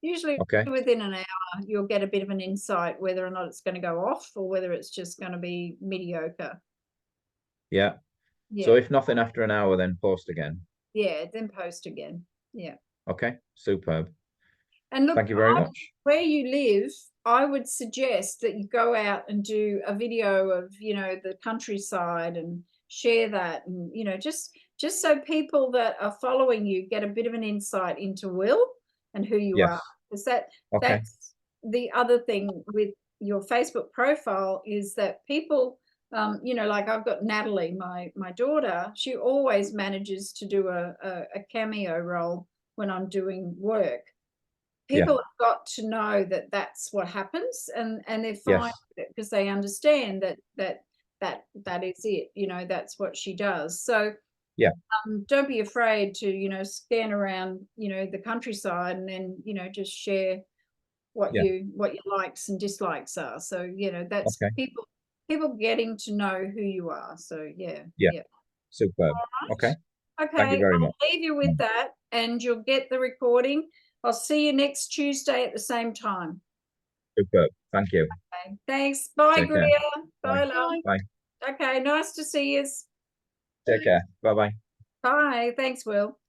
Usually within an hour, you'll get a bit of an insight whether or not it's going to go off or whether it's just going to be mediocre. Yeah. So Yeah. if nothing after an hour, then post again. Yeah. Then post again. Yeah. Okay, superb. And look, Thank you very much. where you live, I would suggest that you go out and do a video of, you know, the countryside and share that, and, you know, just so people that are following you get a bit of an insight into Will and who you are. Yes. Because Okay. that's the other thing with your Facebook profile, is that people, you know, like I've got Natalie, my daughter, she always manages to do a cameo role when I'm doing work. Yeah. People have got to know that that's what happens, and they're fine Yes. with it because they understand that is it, you know, that's what she does. So Yeah. don't be afraid to, you know, scan around, you know, the countryside, and then, you know, just share what Yeah. your likes and dislikes are. So, you know, that's Okay. people getting to know who you are. So yeah. Yeah. Yeah. Superb. Right. Okay. Thank you Okay, very I'll much. leave you with that, and you'll get the recording. I'll see you next Tuesday at the same time. Superb. Thank you. Okay, thanks. Bye, Take care. Greer. Bye. Bye, love. Bye. Okay, nice to see you. Take care. Bye-bye. Bye. Thanks, Will.